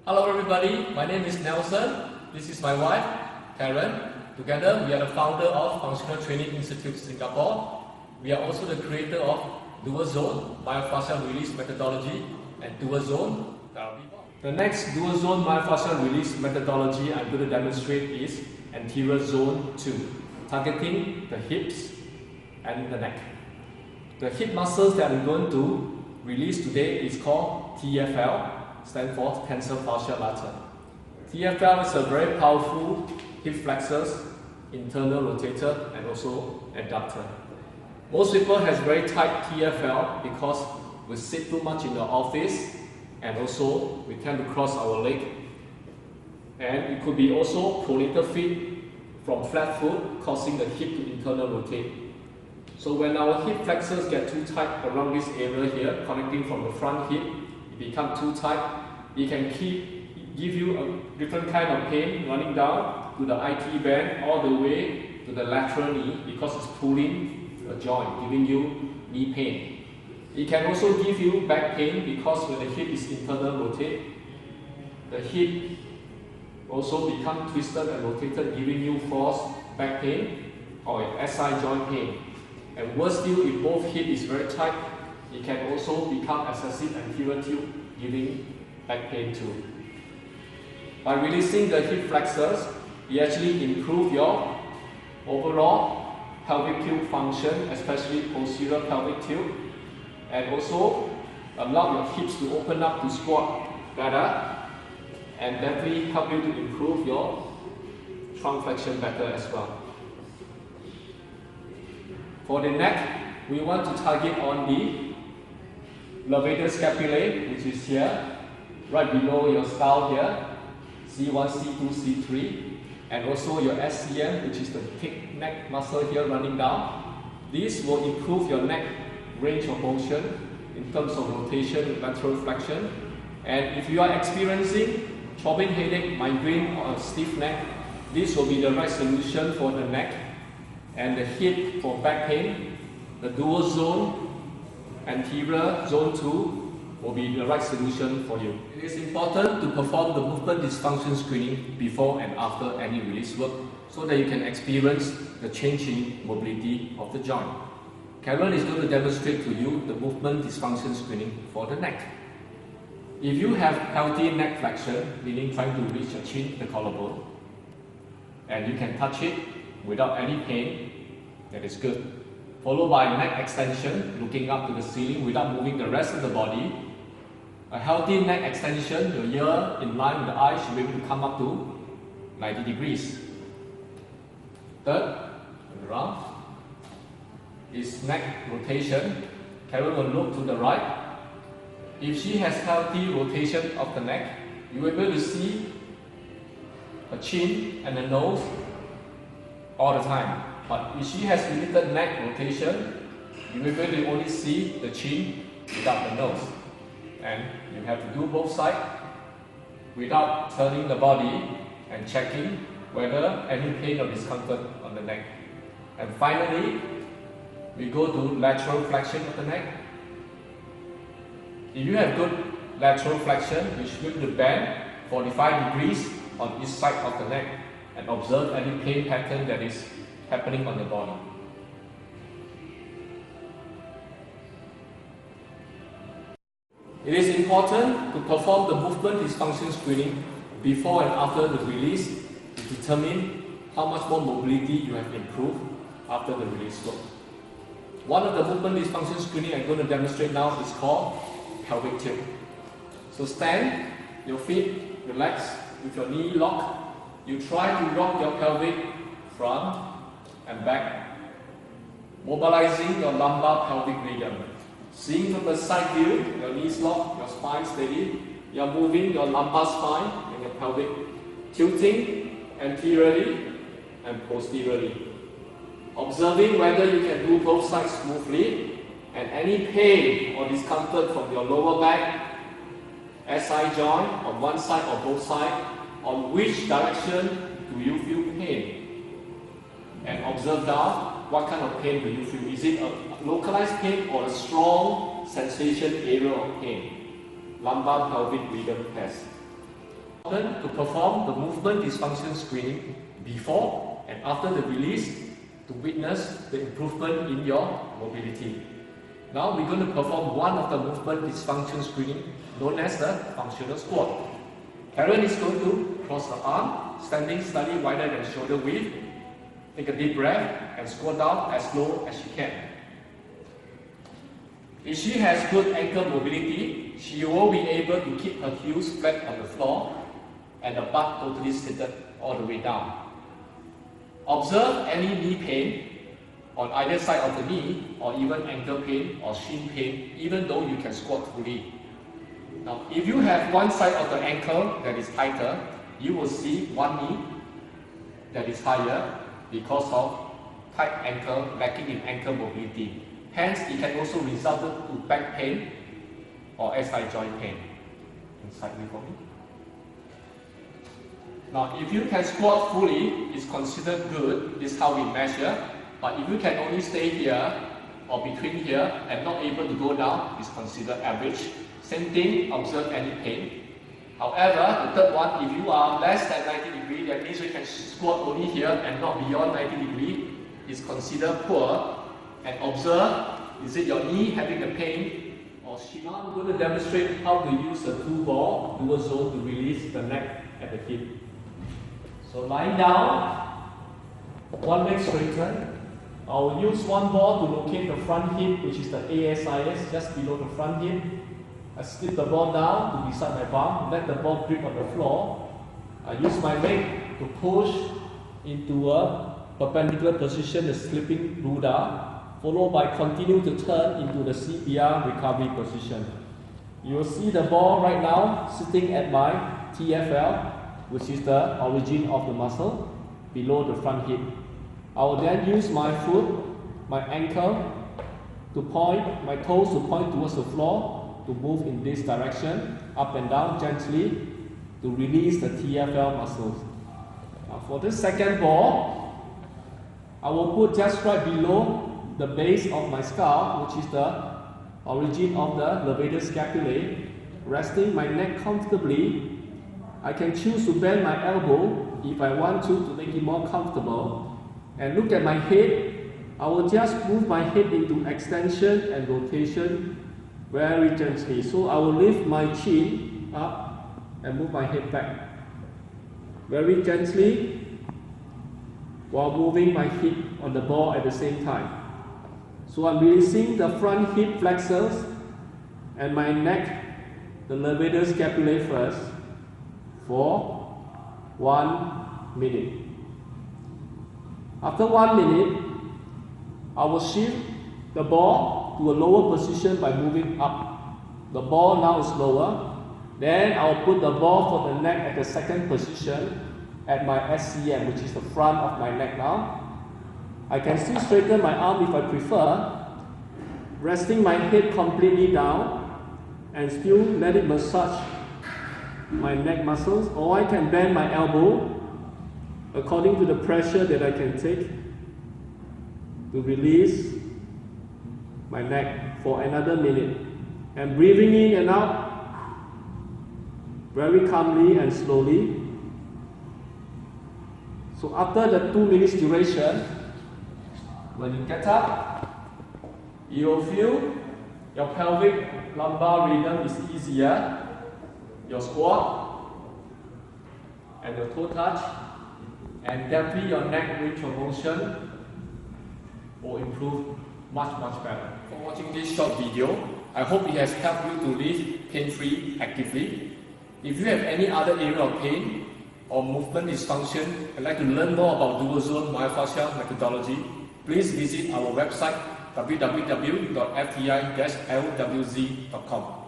Hello everybody, my name is Nelson. This is my wife, Karen. Together we are the founder of Functional Training Institute Singapore. We are also the creator of Dual Zone Myofascial Release methodology and Dual Zone therapy. The next Dual Zone Myofascial Release methodology I'm going to demonstrate is Anterior Zone 2, targeting the hips and the neck. The hip muscles that I'm going to release today is called TFL, stands for tensor fascia latae. TFL is a very powerful hip flexors, internal rotator and also adductor. Most people has very tight TFL because we sit too much in the office and also we tend to cross our leg. And it could be also pronated feet from flat foot causing the hip to internal rotate. So when our hip flexors get too tight around this area here, connecting from the front hip, it becomes too tight, it can give you a different kind of pain running down to the IT band all the way to the lateral knee because it's pulling the joint, giving you knee pain. It can also give you back pain because when the hip is internal rotate, the hip also becomes twisted and rotated, giving you false back pain or SI joint pain. And worse still, if both hip is very tight, it can also become excessive anterior tilt, giving back pain too. By releasing the hip flexors, you actually improve your overall pelvic tilt function, especially posterior pelvic tilt, and also allow your hips to open up to squat better, and definitely help you to improve your trunk flexion better as well. For the neck, we want to target on the levator scapulae, which is here, right below your skull here, C1, C2, C3, and also your SCM, which is the thick neck muscle here running down. This will improve your neck range of motion in terms of rotation, lateral flexion. And if you are experiencing throbbing headache, migraine, or a stiff neck, this will be the right solution for the neck. And the hip for back pain, the dual zone, anterior zone 2 will be the right solution for you. It is important to perform the movement dysfunction screening before and after any release work so that you can experience the change in mobility of the joint. Karen is going to demonstrate to you the movement dysfunction screening for the neck. If you have healthy neck flexion, meaning trying to reach your chin, the collarbone, and you can touch it without any pain, that is good. Followed by neck extension, looking up to the ceiling without moving the rest of the body. A healthy neck extension, your ear in line with the eye should be able to come up to 90 degrees. Third, around, is neck rotation. Karen will look to the right. If she has healthy rotation of the neck, you will be able to see a chin and a nose all the time. But if she has limited neck rotation, you will be able to only see the chin without the nose. And you have to do both sides without turning the body and checking whether any pain or discomfort on the neck. And finally, we go to lateral flexion of the neck. If you have good lateral flexion, you should be able to bend 45 degrees on each side of the neck and observe any pain pattern that is happening on the body. It is important to perform the movement dysfunction screening before and after the release to determine how much more mobility you have improved after the release work. One of the movement dysfunction screening I'm going to demonstrate now is called pelvic tilt. So stand, your feet relax with your knee locked. You try to rock your pelvic front and back, mobilizing your lumbar pelvic region. Seeing from the side view, your knees locked, your spine steady. You are moving your lumbar spine and your pelvic, tilting anteriorly and posteriorly. Observing whether you can do both sides smoothly, and any pain or discomfort from your lower back, SI joint on one side or both sides, on which direction do you feel pain? And observe down, what kind of pain do you feel? Is it a localized pain or a strong sensation area of pain? Lumbar pelvic region test. To perform the movement dysfunction screening before and after the release to witness the improvement in your mobility. Now we're going to perform one of the movement dysfunction screening known as the functional squat. Karen is going to cross her arm, standing slightly wider than shoulder width. Take a deep breath and squat down as low as she can. If she has good ankle mobility, she will be able to keep her heels flat on the floor and the butt totally seated all the way down. Observe any knee pain on either side of the knee, or even ankle pain or shin pain, even though you can squat fully. Now, if you have one side of the ankle that is tighter, you will see one knee that is higher because of tight ankle, lacking in ankle mobility. Hence, it can also result to back pain or SI joint pain. Side view for me. Now, if you can squat fully, it's considered good. This is how we measure. But if you can only stay here or between here and not able to go down, it's considered average. Same thing, observe any pain. However, the third one, if you are less than 90 degrees, that means you can squat only here and not beyond 90 degrees, is considered poor. And observe, is it your knee having the pain or shin? Now I'm going to demonstrate how to use a 2-ball dual zone to release the neck at the hip. So lying down, one leg straighten. I will use one ball to locate the front hip, which is the ASIS, just below the front hip. I slip the ball down to beside my bum, let the ball grip on the floor. I use my leg to push into a perpendicular position, the slipping Buddha, followed by continue to turn into the CPR recovery position. You will see the ball right now sitting at my TFL, which is the origin of the muscle, below the front hip. I will then use my foot, my ankle, to point, my toes to point towards the floor, to move in this direction, up and down gently, to release the TFL muscles. Now for this second ball, I will put just right below the base of my skull, which is the origin of the levator scapulae, resting my neck comfortably. I can choose to bend my elbow if I want to make it more comfortable. And look at my head. I will just move my head into extension and rotation very gently. So I will lift my chin up and move my head back very gently while moving my hip on the ball at the same time. So I'm releasing the front hip flexors and my neck, the levator scapulae first, for 1 minute. After 1 minute, I will shift the ball to a lower position by moving up. The ball now is lower. Then I will put the ball for the neck at the second position at my SCM, which is the front of my neck now. I can still straighten my arm if I prefer, resting my head completely down and still let it massage my neck muscles, or I can bend my elbow according to the pressure that I can take to release my neck for another minute. And breathing in and out very calmly and slowly. So after the 2 minutes duration, when you get up, you will feel your pelvic lumbar rhythm is easier, your squat and your toe touch, and definitely your neck range of motion will improve much better. For watching this short video, I hope it has helped you to live pain-free actively. If you have any other area of pain or movement dysfunction and like to learn more about dual zone myofascial methodology, please visit our website www.fti-lwz.com.